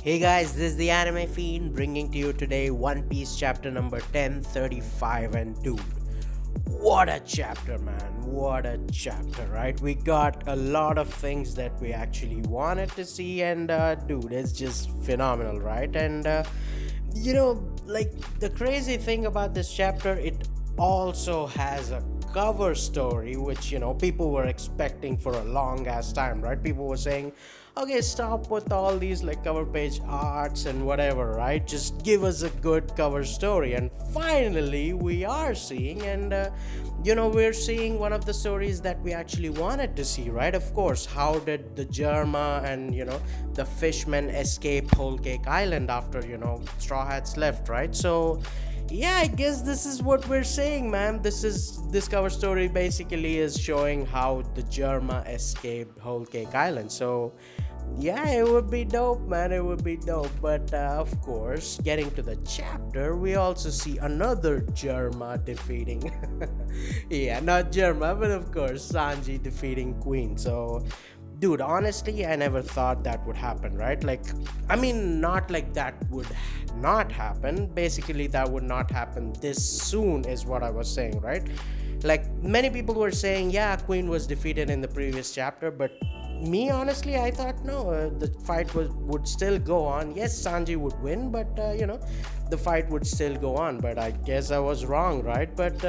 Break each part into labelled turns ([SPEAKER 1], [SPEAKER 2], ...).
[SPEAKER 1] Hey guys, this is the Anime Fiend bringing to you today One Piece chapter number 1035. And dude, what a chapter, man! What a chapter, right? We got a lot of things that we actually wanted to see, and dude, it's just phenomenal, right? And like the crazy thing about this chapter, it also has a cover story which people were expecting for a long ass time, right? People were saying, okay, stop with all these like cover page arts and whatever, right? Just give us a good cover story. And finally we are seeing, and we're seeing one of the stories that we actually wanted to see, right? Of course, how did the Germa and the fishmen escape Whole Cake Island after Straw Hats left, right? So yeah, I guess this is what we're saying, man. This cover story basically is showing how the Germa escaped Whole Cake Island. So yeah, it would be dope, man. It would be dope. But of course, getting to the chapter, we also see another Germa defeating. Yeah, not Germa, but of course, Sanji defeating Queen. So dude, honestly, I never thought that would happen, right? Like, I mean, not like that would not happen. Basically, that would not happen this soon, is what I was saying, right? Like, many people were saying, yeah, Queen was defeated in the previous chapter, but me, honestly, I thought no, the fight would still go on. Yes, Sanji would win, but the fight would still go on. But I guess I was wrong, right? But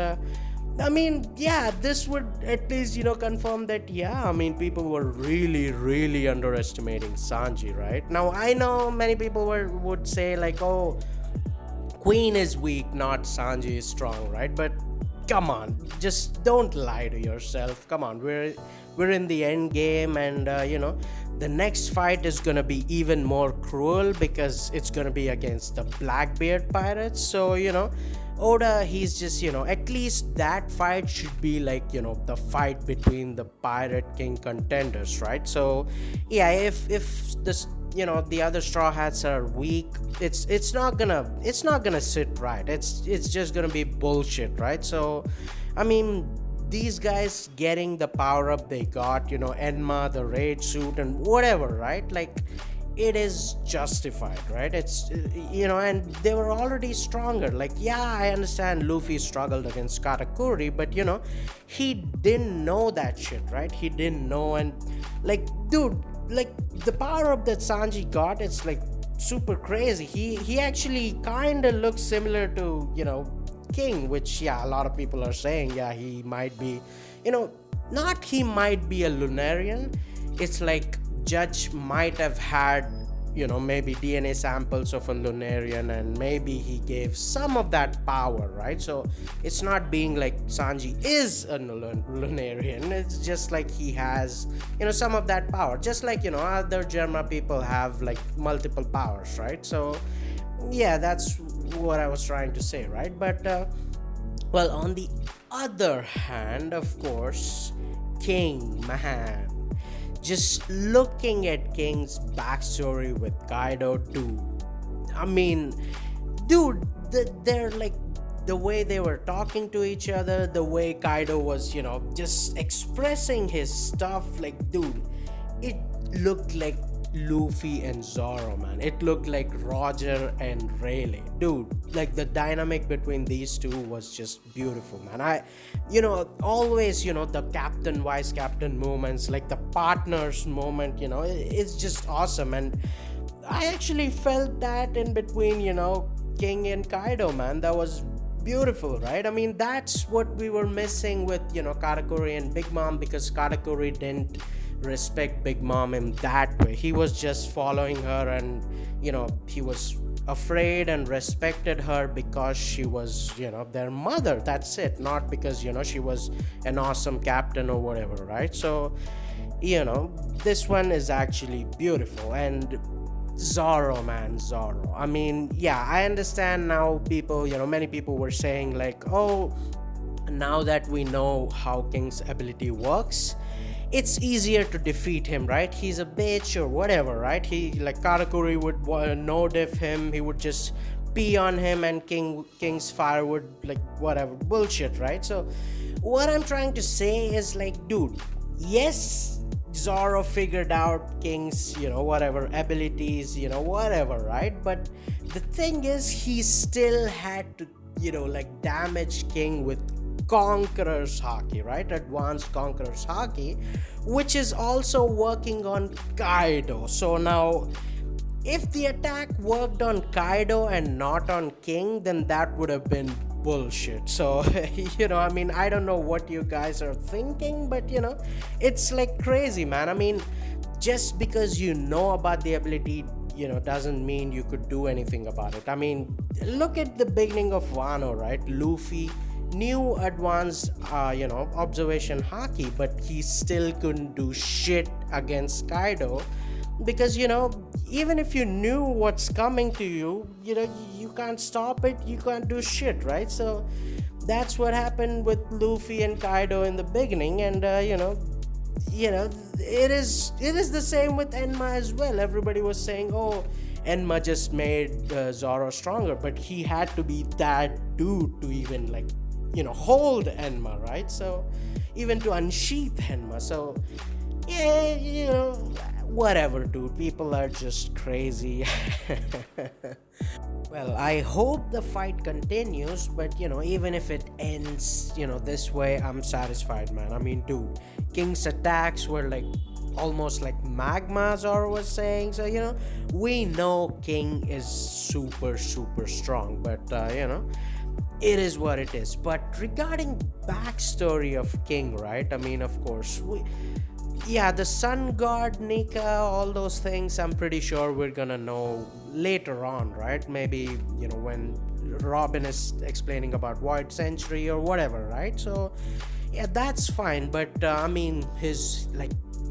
[SPEAKER 1] I mean, yeah, this would at least, confirm that, yeah, I mean, people were really, really underestimating Sanji, right? Now, I know many people would say, like, oh, Queen is weak, not Sanji is strong, right? But come on, just don't lie to yourself. Come on, we're in the end game, and the next fight is gonna be even more cruel because it's gonna be against the Blackbeard pirates. So Oda, he's just, at least that fight should be like, the fight between the Pirate King contenders, right? So, yeah, if this, the other Straw Hats are weak, it's not gonna sit right. It's just gonna be bullshit, right? So, I mean, these guys getting the power up they got, Enma, the Rage Suit, and whatever, right? Like, it is justified, right? It's and they were already stronger. Like, yeah, I understand Luffy struggled against Katakuri, but he didn't know that shit, right? He didn't know. And like, dude, like, the power up that Sanji got, it's like super crazy. He actually kind of looks similar to King, which, yeah, a lot of people are saying, yeah, he might be, not he might be a Lunarian. It's like Judge might have had, maybe DNA samples of a Lunarian, and maybe he gave some of that power, right? So it's not being like Sanji is a Lunarian. It's just like he has, some of that power. Just like, other Germa people have like multiple powers, right? So yeah, that's what I was trying to say, right? But well, on the other hand, of course, King, man, just looking at King's backstory with Kaido, dude, I mean, dude, they're like, the way they were talking to each other, the way Kaido was, just expressing his stuff, like, dude, it looked like Luffy and Zoro, man. It looked like Roger and Rayleigh, dude. Like, the dynamic between these two was just beautiful, man. Always, the captain vice captain moments, like the partners moment, it's just awesome. And I actually felt that in between, King and Kaido, man. That was beautiful, right? I mean, that's what we were missing with Katakuri and Big Mom, because Katakuri didn't respect Big Mom in that way. He was just following her, and he was afraid and respected her because she was their mother. That's it, not because she was an awesome captain or whatever, right? So this one is actually beautiful. And Zoro, man, Zoro, I mean, yeah, I understand now. People, many people were saying, like, oh, now that we know how King's ability works, it's easier to defeat him, right? He's a bitch or whatever, right? He, like, Katakuri would no diff him, he would just pee on him, and King's fire would, like, whatever, bullshit, right? So what I'm trying to say is, like, dude, yes, Zoro figured out King's, whatever abilities, whatever, right? But the thing is, he still had to, damage King with Conqueror's Haki, right? Advanced Conqueror's Haki, which is also working on Kaido. So now, if the attack worked on Kaido and not on King, then that would have been bullshit. So, I don't know what you guys are thinking, but it's like crazy, man. I mean, just because you know about the ability, doesn't mean you could do anything about it. I mean, look at the beginning of Wano, right? Luffy knew advanced, observation haki, but he still couldn't do shit against Kaido because even if you knew what's coming to you, you can't stop it, you can't do shit, right? So that's what happened with Luffy and Kaido in the beginning, and it is the same with Enma as well. Everybody was saying, oh, Enma just made Zoro stronger, but he had to be that dude to even hold Enma, right? So even to unsheath Enma. So yeah, whatever, dude. People are just crazy. Well, I hope the fight continues, but even if it ends, this way, I'm satisfied, man. I mean, dude, King's attacks were like almost like magma, Zoro was saying. So, we know King is super, super strong, but, it is what it is. But regarding backstory of King, right? I mean, of course, yeah, the sun god Nika, all those things, I'm pretty sure we're gonna know later on, right? Maybe when Robin is explaining about Void Century or whatever, right? So yeah, that's fine. But his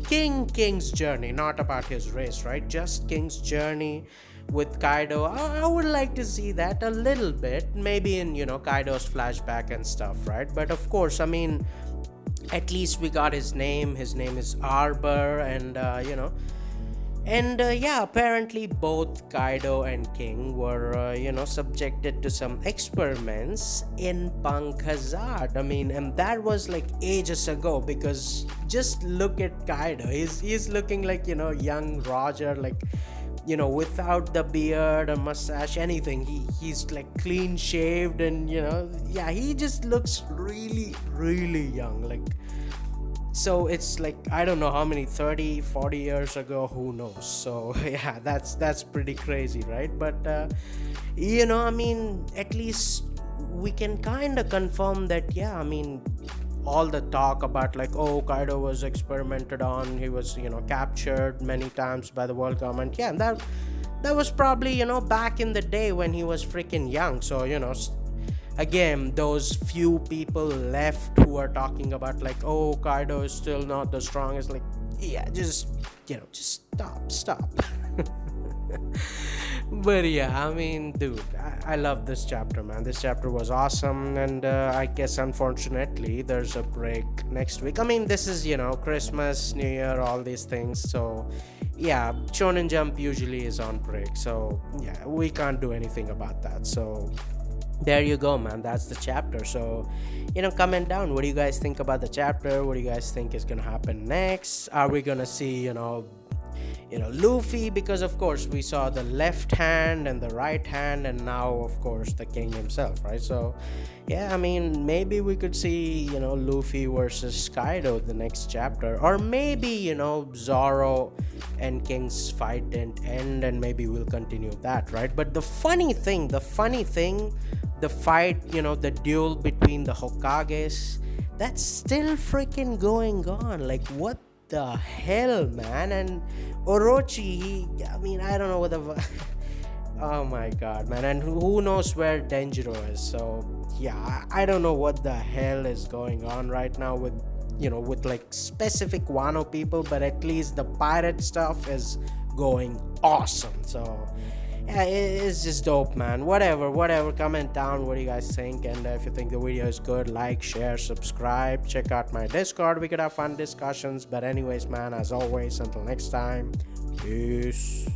[SPEAKER 1] King's journey, not about his race, right? Just King's journey with Kaido. I would like to see that a little bit, maybe in Kaido's flashback and stuff, right? But of course, at least we got his name. His name is Arbor, and yeah, apparently both Kaido and King were subjected to some experiments in Punk Hazard. And that was like ages ago, because just look at Kaido. He's looking like young Roger, without the beard or mustache, anything. He's like clean shaved, and yeah, he just looks really, really young. So it's like, I don't know how many, 30-40 years ago, who knows. So yeah, that's pretty crazy, right? But at least we can kind of confirm that, yeah, all the talk about Kaido was experimented on, he was captured many times by the world government, yeah, and that was probably back in the day when he was freaking young. So again, those few people left who are talking about Kaido is still not the strongest, yeah, just stop. But yeah, dude, I love this chapter, man. This chapter was awesome, and I guess unfortunately there's a break next week. This is Christmas, New Year, all these things, so yeah, Shonen Jump usually is on break, so yeah, we can't do anything about that. So there you go, man. That's the chapter. So comment down, what do you guys think about the chapter? What do you guys think is gonna happen next? Are we gonna see Luffy? Because of course we saw the left hand and the right hand, and now of course the king himself, right? So yeah, maybe we could see Luffy versus Kaido the next chapter, or maybe Zoro and King's fight didn't end, and maybe we'll continue that, right? But the funny thing, the fight, the duel between the Hokages, that's still freaking going on. What the hell, man? And Orochi, I don't know what the oh my god, man. And who knows where Denjiro is. So yeah, I don't know what the hell is going on right now with specific Wano people, but at least the pirate stuff is going awesome. So yeah, it's just dope, man. Whatever, comment down what do you guys think, and if you think the video is good, like, share, subscribe, check out my Discord. We could have fun discussions. But anyways, man, as always, until next time, peace.